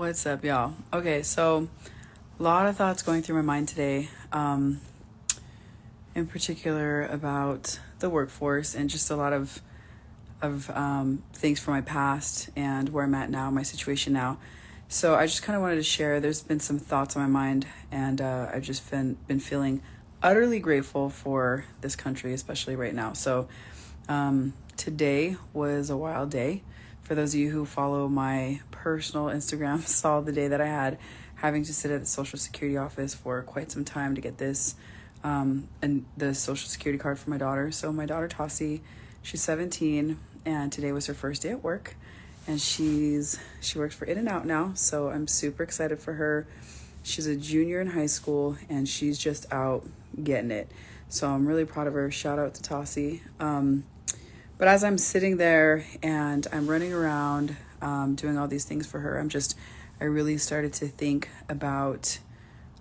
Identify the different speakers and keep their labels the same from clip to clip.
Speaker 1: What's up, y'all? Okay, so a lot of thoughts going through my mind today, in particular about the workforce and just a lot of things from my past and where I'm at now, my situation now. So I just kind of wanted to share. There's been some thoughts on my mind, and I've just been feeling utterly grateful for this country, especially right now. So today was a wild day. For those of you who follow my personal Instagram, saw the day that I had having to sit at the Social Security office for quite some time to get this and the Social Security card for my daughter. So my daughter Tassie, she's 17, and today was her first day at work, and she works for In-N-Out now. So I'm super excited for her. She's a junior in high school, and she's just out getting it. So I'm really proud of her. Shout out to Tassie. But as I'm sitting there and I'm running around doing all these things for her, I really started to think about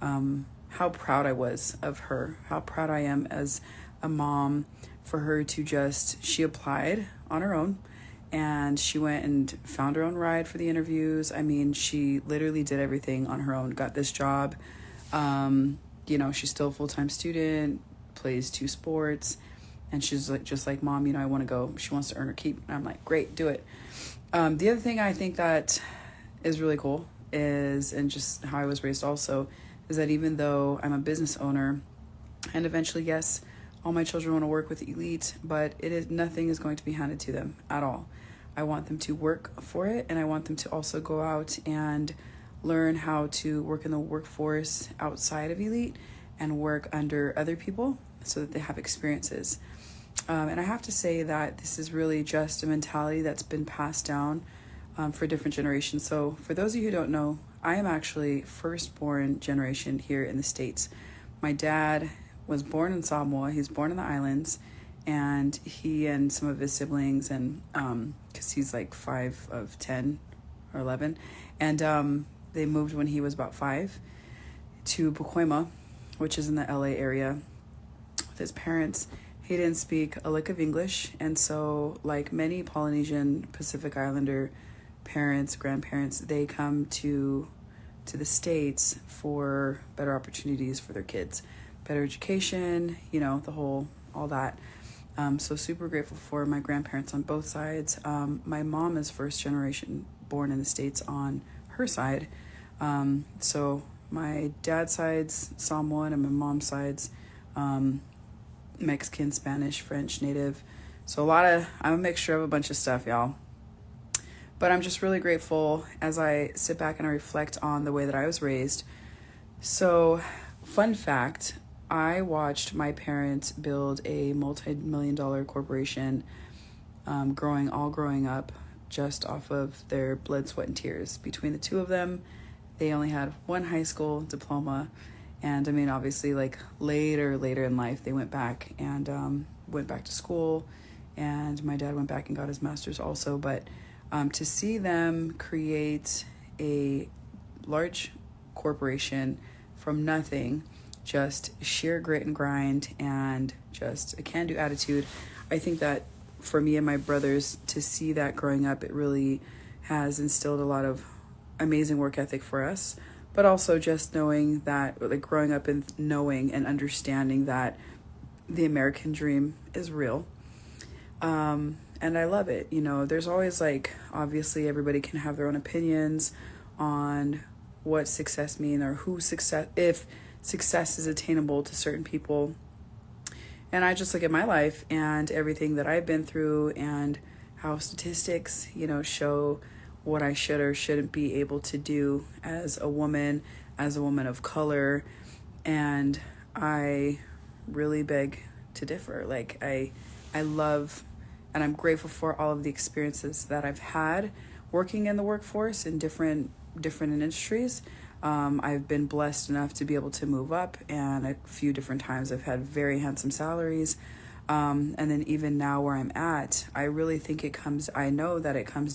Speaker 1: how proud I was of her, how proud I am as a mom for her to she applied on her own, and she went and found her own ride for the interviews. I mean, she literally did everything on her own, got this job. She's still a full-time student, plays 2 sports. And she's like, just like, Mom, I want to go. She wants to earn her keep. And I'm like, great, do it. The other thing I think that is really cool and just how I was raised also, is that even though I'm a business owner, and eventually, yes, all my children want to work with Elite, but nothing is going to be handed to them at all. I want them to work for it, and I want them to also go out and learn how to work in the workforce outside of Elite and work under other people so that they have experiences. And I have to say that this is really just a mentality that's been passed down for different generations. So for those of you who don't know, I am actually firstborn generation here in the States. My dad was born in Samoa. He's born in the islands, and he and some of his siblings, and because he's like 5 of 10 or 11, and they moved when he was about 5 to Pacoima, which is in the LA area, with his parents. He didn't speak a lick of English, and so like many Polynesian Pacific Islander parents, grandparents, they come to the States for better opportunities for their kids, better education, all that. So super grateful for my grandparents on both sides. My mom is first generation born in the States on her side. So my dad's side's Samoan, and my mom's side's Mexican, Spanish, French, Native. So I'm a mixture of a bunch of stuff, y'all. But I'm just really grateful as I sit back and I reflect on the way that I was raised. So, fun fact, I watched my parents build a multi-million-dollar corporation growing up just off of their blood, sweat, and tears. Between the two of them, they only had 1 high school diploma. And I mean, obviously, like later in life, they went back to school, and my dad went back and got his master's also. But to see them create a large corporation from nothing, just sheer grit and grind and just a can-do attitude, I think that for me and my brothers to see that growing up, it really has instilled a lot of amazing work ethic for us. But also just knowing that, like growing up and knowing and understanding that the American dream is real. And I love it. There's always obviously everybody can have their own opinions on what success means or if success is attainable to certain people. And I just look at my life and everything that I've been through and how statistics, show what I should or shouldn't be able to do as a woman of color. And I really beg to differ. I love and I'm grateful for all of the experiences that I've had working in the workforce in different industries. I've been blessed enough to be able to move up, and a few different times I've had very handsome salaries. And then even now where I'm at, I really think I know that it comes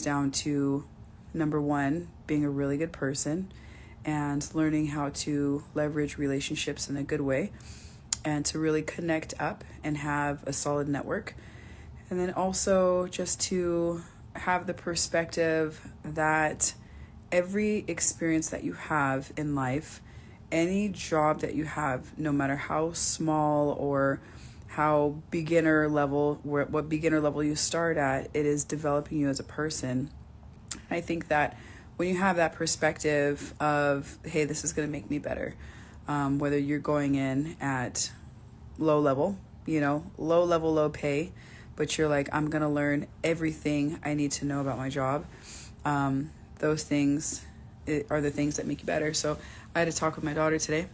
Speaker 1: down to number 1, being a really good person and learning how to leverage relationships in a good way and to really connect up and have a solid network. And then also just to have the perspective that every experience that you have in life, any job that you have, no matter how small or how beginner level, what beginner level you start at, it is developing you as a person. I think that when you have that perspective of, hey, this is going to make me better, whether you're going in at low level, low level, low pay, but you're like, I'm going to learn everything I need to know about my job. Those things are the things that make you better. So I had a talk with my daughter today,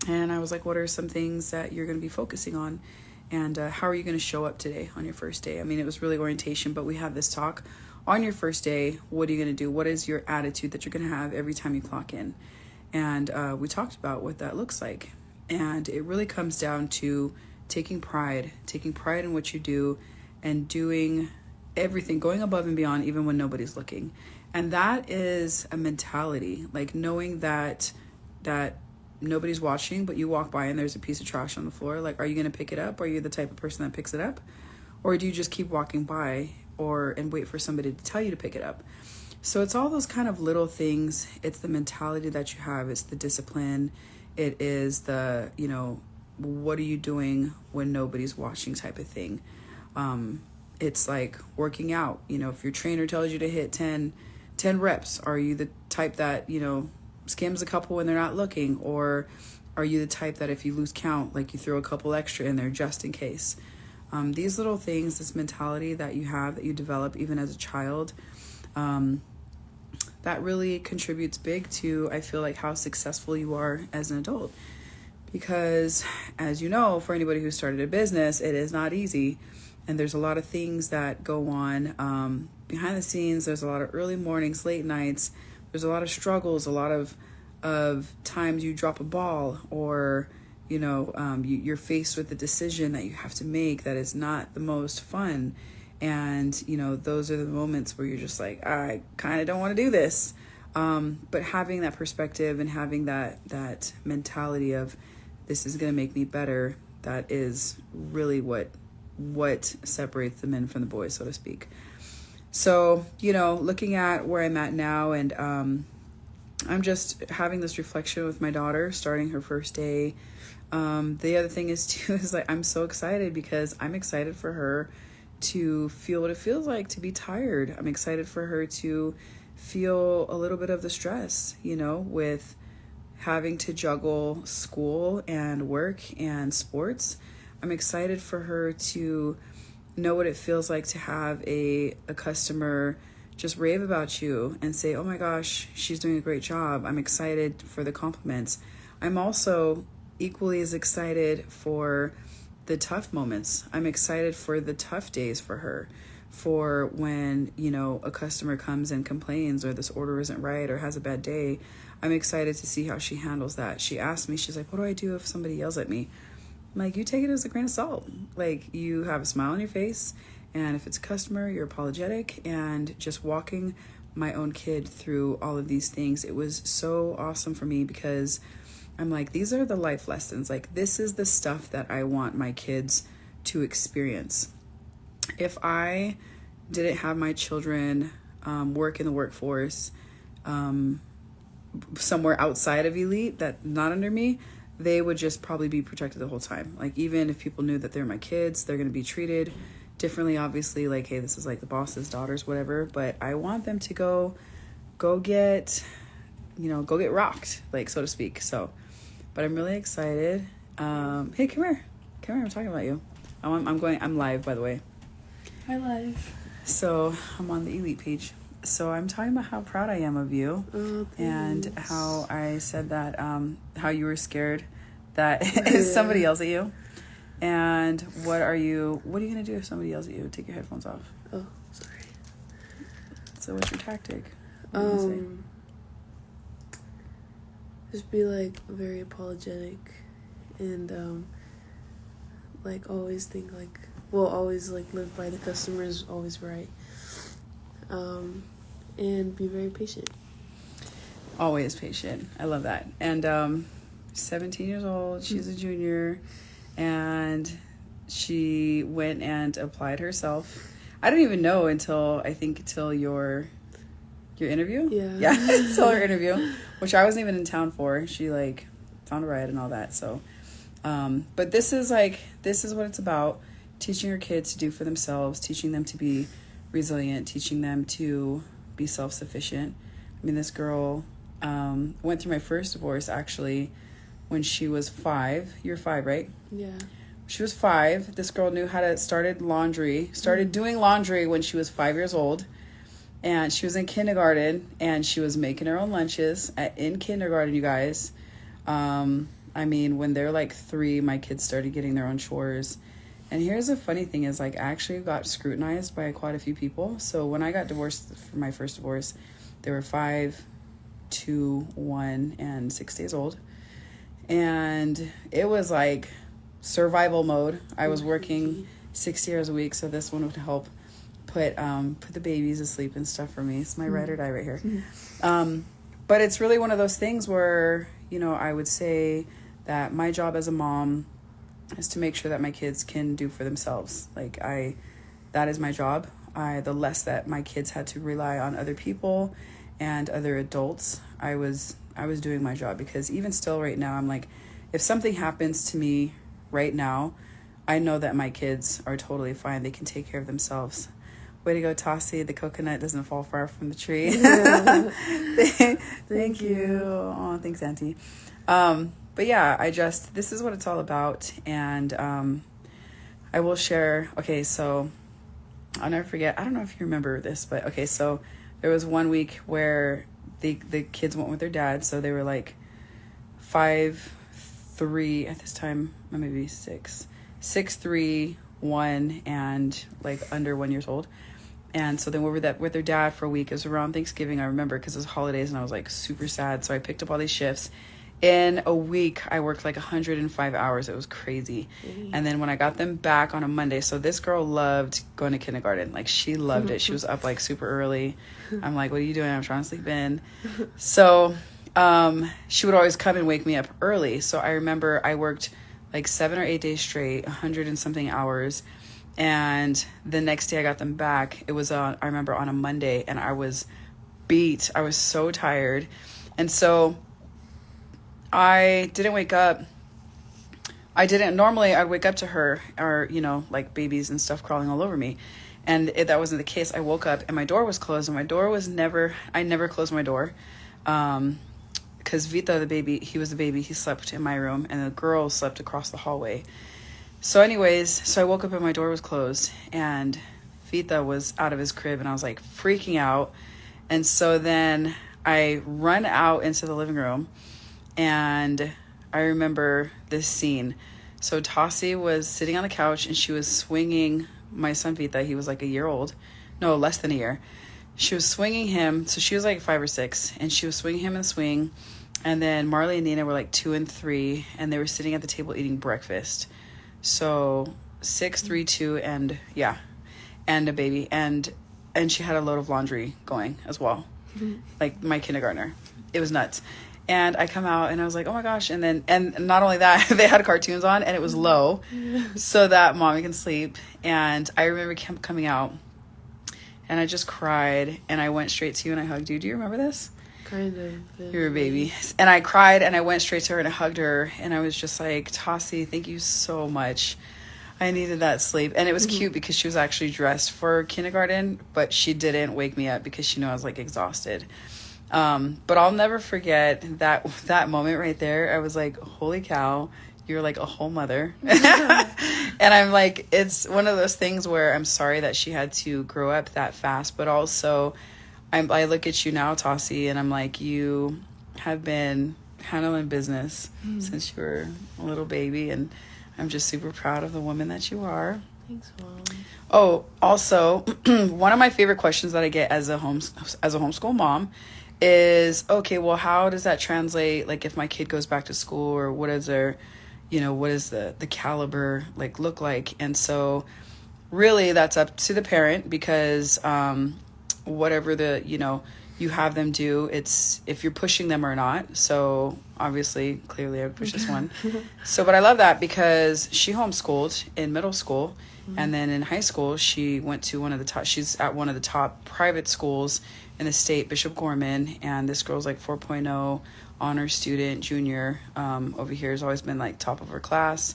Speaker 1: and I was like, what are some things that you're going to be focusing on? And how are you going to show up today on your first day? I mean, it was really orientation, but we had this talk on your first day. What are you going to do? What is your attitude that you're going to have every time you clock in? And we talked about what that looks like. And it really comes down to taking pride in what you do and doing everything, going above and beyond, even when nobody's looking. And that is a mentality, like knowing that nobody's watching, but you walk by and there's a piece of trash on the floor. Like, are you going to pick it up? Are you the type of person that picks it up? Or do you just keep walking by and wait for somebody to tell you to pick it up? So it's all those kind of little things. It's the mentality that you have. It's the discipline. It is the, what are you doing when nobody's watching type of thing. It's like working out. If your trainer tells you to hit 10 reps, are you the type that, skims a couple when they're not looking? Or are you the type that if you lose count, like you throw a couple extra in there just in case? These little things, this mentality that you have, that you develop even as a child, that really contributes big to, I feel like, how successful you are as an adult. Because as you know, for anybody who started a business, it is not easy. And there's a lot of things that go on behind the scenes. There's a lot of early mornings, late nights. There's a lot of struggles, a lot of times you drop a ball, or you're faced with a decision that you have to make that is not the most fun. And those are the moments where you're just like, I kind of don't want to do this. But having that perspective and having that mentality of, this is going to make me better, that is really what separates the men from the boys, so to speak. So, looking at where I'm at now, and I'm just having this reflection with my daughter starting her first day. The other thing is like, I'm so excited because I'm excited for her to feel what it feels like to be tired. I'm excited for her to feel a little bit of the stress, with having to juggle school and work and sports. I'm excited for her to know what it feels like to have a customer just rave about you and say, oh my gosh, she's doing a great job. I'm excited for the compliments. I'm also equally as excited for the tough moments. I'm excited for the tough days for her, for when, a customer comes and complains, or this order isn't right, or has a bad day. I'm excited to see how she handles that. She asked me, she's like, what do I do if somebody yells at me? I'm like, you take it as a grain of salt. Like, you have a smile on your face, and if it's a customer, you're apologetic. And just walking my own kid through all of these things, it was so awesome for me, because I'm like, these are the life lessons. Like, this is the stuff that I want my kids to experience. If I didn't have my children work in the workforce somewhere outside of Elite, that not under me, they would just probably be protected the whole time. Like, even if people knew that they're my kids, they're going to be treated differently, obviously, like, hey, this is like the boss's daughters, whatever. But I want them to go get rocked, like, so to speak. So, but I'm really excited. Hey, come here, I'm talking about you. I'm live, by the way.
Speaker 2: Hi, live.
Speaker 1: So I'm on the Elite page. So I'm talking about how proud I am of you, and how I said that, how you were scared that somebody yells at you. And what are you going to do if somebody yells at you? Take your headphones off.
Speaker 2: Oh, sorry.
Speaker 1: So what's your tactic?
Speaker 2: Just be like very apologetic, and like always think like, always like live by the customer is always right. And be very patient.
Speaker 1: Always patient. I love that. And 17 years old, she's a junior, and she went and applied herself. I didn't even know until your interview.
Speaker 2: Yeah.
Speaker 1: Until her interview, which I wasn't even in town for. She like found a ride and all that. So, but this is what it's about: teaching your kids to do for themselves, teaching them to be resilient, teaching them to be self-sufficient. I mean, this girl went through my first divorce actually when she was 5. You're 5, right?
Speaker 2: Yeah.
Speaker 1: She was 5. This girl knew how to started doing laundry when she was 5 years old. And she was in kindergarten, and she was making her own lunches in kindergarten, you guys. I mean, when they're like 3, my kids started getting their own chores. And here's the funny thing is, like, I actually got scrutinized by quite a few people. So when I got divorced for my first divorce, they were 5, 2, 1, and 6 days old. And it was like survival mode. I was working 60 hours a week, so this one would help put the babies to sleep and stuff for me. It's my ride or die right here. But it's really one of those things where, you know, I would say that my job as a mom is to make sure that my kids can do for themselves. Like that is my job. The less that my kids had to rely on other people and other adults, I was doing my job, because even still right now, I'm like, if something happens to me right now, I know that my kids are totally fine. They can take care of themselves. Way to go, Tassie. The coconut doesn't fall far from the tree.
Speaker 2: Yeah.
Speaker 1: Thank you. Oh, thanks, Auntie. But yeah, this is what it's all about. And I will share, okay, so I'll never forget. I don't know if you remember this, but okay, so there was one week where the kids went with their dad. So they were like 5, 3 at this time, or maybe 6, 3, 1, and like under 1 year old. And so then we were with their dad for a week. It was around Thanksgiving, I remember, because it was holidays, and I was like super sad. So I picked up all these shifts. In a week, I worked like 105 hours. It was crazy. And then when I got them back on a Monday, so this girl loved going to kindergarten. Like, she loved it. She was up like super early. I'm like, what are you doing? I'm trying to sleep in. So she would always come and wake me up early. So I remember I worked like 7 or 8 days straight, 100 and something hours. And the next day I got them back, it was I remember on a Monday, and I was beat. I was so tired. And so I didn't wake up. Normally I'd wake up to her, or, you know, like babies and stuff crawling all over me. And that wasn't the case. I woke up and my door was closed, and I never closed my door. Because Vita, the baby, he slept in my room, and the girl slept across the hallway. So anyways, I woke up and my door was closed, and Vita was out of his crib, and I was like freaking out. And so then I run out into the living room, and I remember this scene. So Tassie was sitting on the couch, and she was swinging my son Vita. He was like a year old. No, less than a year. She was swinging him. So she was like 5 or 6, and she was swinging him in the swing. And then Marley and Nina were like 2 and 3, and they were sitting at the table eating breakfast. So 6, 3, 2, and a baby. And she had a load of laundry going as well. Like my kindergartner. It was nuts. And I come out, and I was like, oh my gosh. And not only that, they had cartoons on, and it was low so that mommy can sleep. And I remember coming out, and I just cried, and I went straight to you and I hugged you. Do you remember this?
Speaker 2: Kind of. Yeah.
Speaker 1: You were a baby. And I cried, and I went straight to her and I hugged her, and I was just like, Tassie, thank you so much. I needed that sleep. And it was cute because she was actually dressed for kindergarten, but she didn't wake me up because she knew I was like exhausted. But I'll never forget that moment right there. I was like, holy cow, you're like a whole mother. And I'm like, it's one of those things where I'm sorry that she had to grow up that fast, but also I look at you now, Tassie, and I'm like, you have been handling business since you were a little baby, and I'm just super proud of the woman that you are.
Speaker 2: Thanks, Mom.
Speaker 1: Oh, also, one of my favorite questions that I get as a homeschool mom is, okay, well, how does that translate? Like, if my kid goes back to school, or what is their, what is the caliber like look like? And so really that's up to the parent, because whatever you have them do. It's if you're pushing them or not. So obviously, clearly I would push this one. So, but I love that because she homeschooled in middle school. And then in high school, she went to she's at one of the top private schools in the state, Bishop Gorman. And this girl's like 4.0 honor student, junior, over here has always been like top of her class.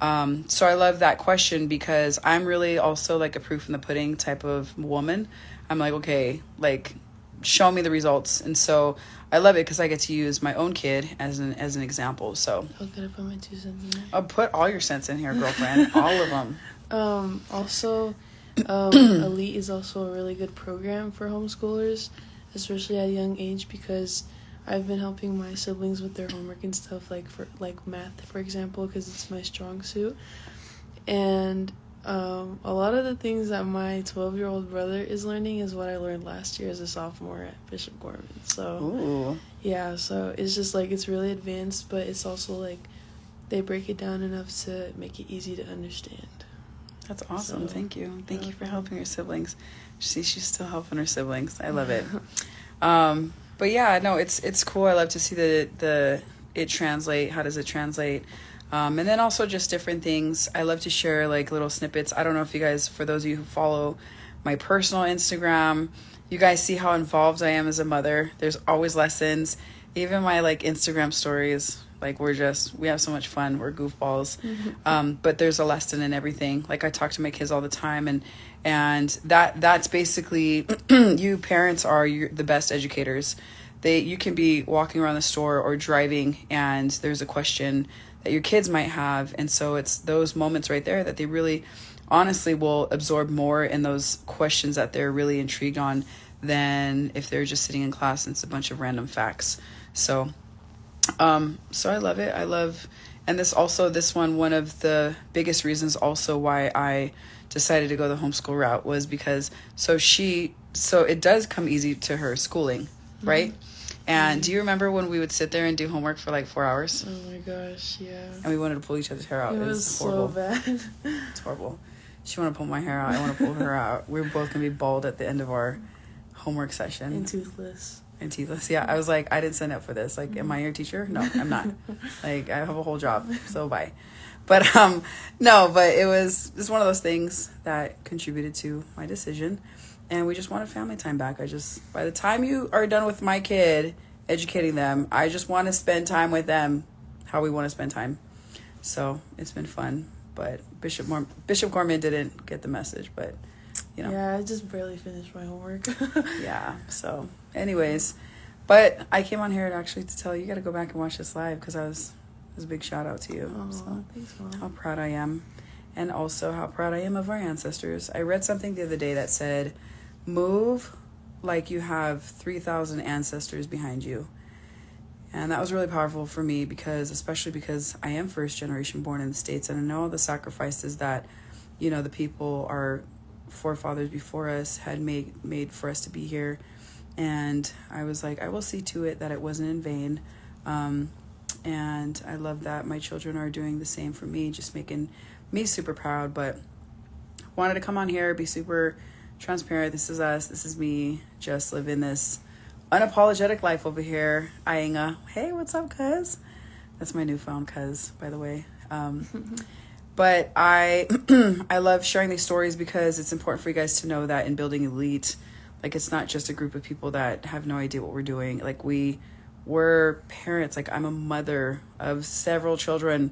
Speaker 1: So I love that question because I'm really also like a proof in the pudding type of woman. I'm like, okay, like show me the results. And so I love it because I get to use my own kid as an example. So
Speaker 2: How could I put my 2 cents in there?
Speaker 1: I'll put all your cents in here, girlfriend. All of them.
Speaker 2: Elite is also a really good program for homeschoolers, especially at a young age, because I've been helping my siblings with their homework and stuff, like for like math, for example, because it's my strong suit. And a lot of the things that my 12-year-old brother is learning is what I learned last year as a sophomore at Bishop Gorman. So,
Speaker 1: Ooh.
Speaker 2: yeah, so it's just like it's really advanced, but it's also like they break it down enough to make it easy to understand.
Speaker 1: That's awesome.
Speaker 2: So,
Speaker 1: Thank you. Thank you for
Speaker 2: welcome.
Speaker 1: helping your siblings. See, she's still helping her siblings. I love it. But yeah, no, it's cool. I love to see it translate. How does it translate? And then also just different things. I love to share like little snippets. I don't know if you guys, for those of you who follow my personal Instagram, you guys see how involved I am as a mother. There's always lessons. Even my like Instagram stories, like we have so much fun. We're goofballs. But there's a lesson in everything. Like I talk to my kids all the time, and that's basically you parents are the best educators. You can be walking around the store or driving, and there's a question that your kids might have, and so it's those moments right there that they really honestly will absorb more in those questions that they're really intrigued on than if they're just sitting in class and it's a bunch of random facts. So I love it. And this one of the biggest reasons also why I decided to go the homeschool route was because so it does come easy to her schooling, right? And do you remember when we would sit there and do homework for like 4 hours?
Speaker 2: Oh my gosh, yeah.
Speaker 1: And we wanted to pull each other's hair out.
Speaker 2: It
Speaker 1: It
Speaker 2: was
Speaker 1: horrible.
Speaker 2: so bad.
Speaker 1: It's horrible. She wanted to pull my hair out. I want to pull her out. We're both going to be bald at the end of our homework session.
Speaker 2: And toothless.
Speaker 1: And teethless. Yeah, I was like, I didn't sign up for this. Like, am I your teacher? No, I'm not. Like, I have a whole job, so bye. But no, but it's one of those things that contributed to my decision, and we just wanted family time back. By the time you are done with my kid, educating them, I just want to spend time with them, how we want to spend time. So it's been fun. But Bishop Gorman didn't get the message, but you know.
Speaker 2: Yeah, I just barely finished my homework.
Speaker 1: Yeah. So, anyways, but I came on here actually to tell you, you got to go back and watch this live because it was a big shout out to you.
Speaker 2: Oh,
Speaker 1: so
Speaker 2: thanks, Mom.
Speaker 1: how proud I am, and also how proud I am of our ancestors. I read something the other day that said, "Move like you have 3,000 ancestors behind you." And that was really powerful for me especially because I am first generation born in the States, and I know all the sacrifices that, the people, our forefathers before us had made for us to be here. And I was like, I will see to it that it wasn't in vain. And I love that my children are doing the same for me, just making me super proud. But wanted to come on here, be super transparent. This is us. This is me, just living this unapologetic life over here. Ainga, hey, what's up, cuz? That's my newfound cuz, by the way. But I love sharing these stories because it's important for you guys to know that in building Elite, like it's not just a group of people that have no idea what we're doing. Like we're parents. Like I'm a mother of several children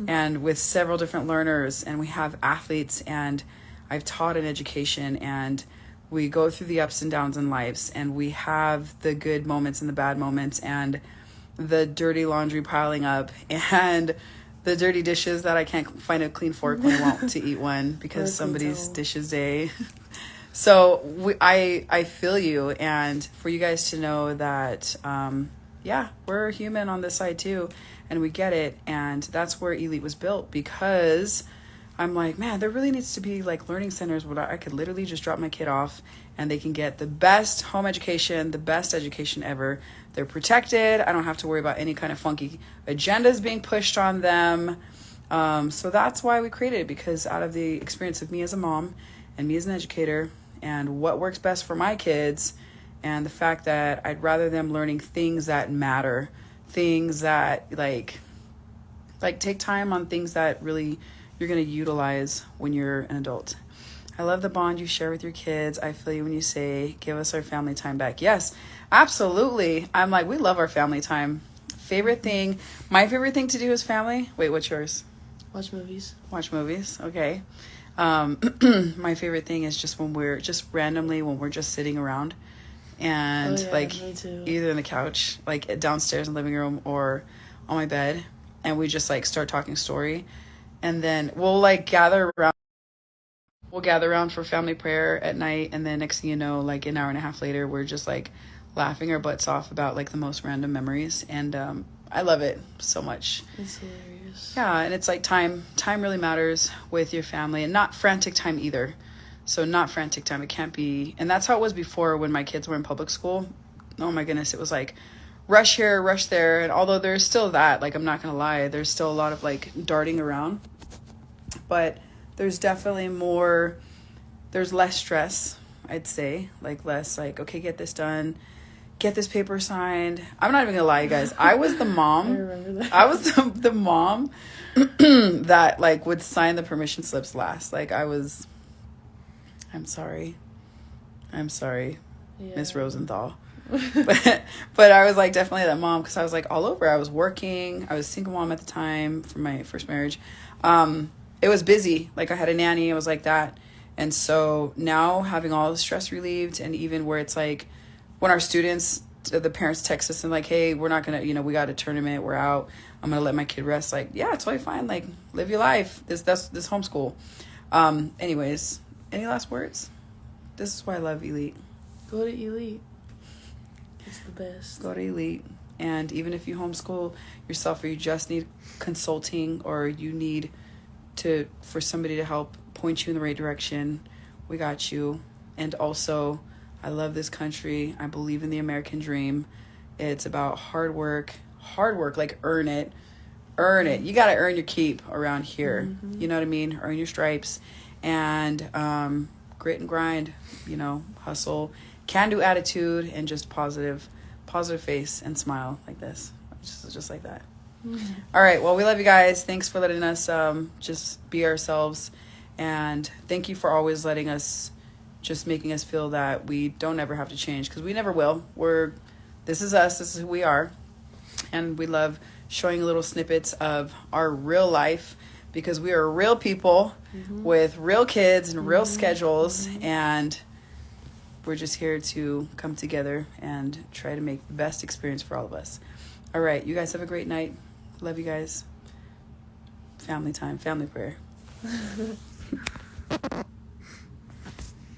Speaker 1: and with several different learners, and we have athletes, and I've taught in education, and we go through the ups and downs in lives, and we have the good moments and the bad moments, and the dirty laundry piling up, and the dirty dishes that I can't find a clean fork when I want to eat one because somebody's dishes day. So I feel you, and for you guys to know that, we're human on this side too, and we get it, and that's where Elite was built, because I'm like, man, there really needs to be like learning centers where I could literally just drop my kid off and they can get the best home education, the best education ever. They're protected. I don't have to worry about any kind of funky agendas being pushed on them. So that's why we created it, because out of the experience of me as a mom and me as an educator and what works best for my kids And the fact that I'd rather them learning things that matter, things that like take time on things that really you're going to utilize when you're an adult. I love the bond you share with your kids. I feel you when you say, give us our family time back. Yes, absolutely. I'm like, we love our family time. My favorite thing to do is family. Wait, what's yours?
Speaker 2: Watch movies.
Speaker 1: Watch movies. Okay. My favorite thing is just when we're just sitting around and
Speaker 2: me too.
Speaker 1: either in the couch, like downstairs in the living room or on my bed, and we just like start talking story, and then we'll like gather around for family prayer at night, and then next thing you know, like an hour and a half later, we're just like laughing our butts off about like the most random memories, and I love it so much.
Speaker 2: It's hilarious.
Speaker 1: Yeah, and it's like time really matters with your family, and not frantic time either. So not frantic time. It can't be, and that's how it was before when my kids were in public school. Oh my goodness, it was like rush here, rush there, and although there's still that, like I'm not gonna lie, there's still a lot of like darting around, but there's definitely there's less stress, I'd say, like less like, okay, get this done, get this paper signed. I'm not even gonna lie, you guys, I was the mom.
Speaker 2: I remember that.
Speaker 1: I was the mom that like would sign the permission slips last. Like I'm sorry,
Speaker 2: Yeah.
Speaker 1: Miss Rosenthal. but I was like definitely that mom, because I was like all over. I was working. I was a single mom at the time for my first marriage. It was busy. Like I had a nanny. It was like that. And so now having all the stress relieved, and even where it's like when our students, the parents text us and like, hey, we're not going to, we got a tournament. We're out. I'm going to let my kid rest. Like, yeah, it's totally fine. Like live your life. This homeschool. Anyways, any last words? This is why I love Elite.
Speaker 2: Go to Elite. It's the best.
Speaker 1: Go to Elite. And even if you homeschool yourself, or you just need consulting, or you need for somebody to help point you in the right direction, we got you. And also, I love this country. I believe in the American dream. It's about hard work, like earn it. You got to earn your keep around here.
Speaker 2: Mm-hmm.
Speaker 1: You know what I mean? Earn your stripes, and grit and grind, hustle, can-do attitude, and just positive face and smile like this. Just like that.
Speaker 2: Mm-hmm.
Speaker 1: All right. Well, we love you guys. Thanks for letting us just be ourselves. And thank you for always letting us, just making us feel that we don't ever have to change, because we never will. This is us. This is who we are. And we love showing little snippets of our real life, because we are real people with real kids and real schedules. And we're just here to come together and try to make the best experience for all of us. All right. You guys have a great night. Love you guys. Family time, family prayer.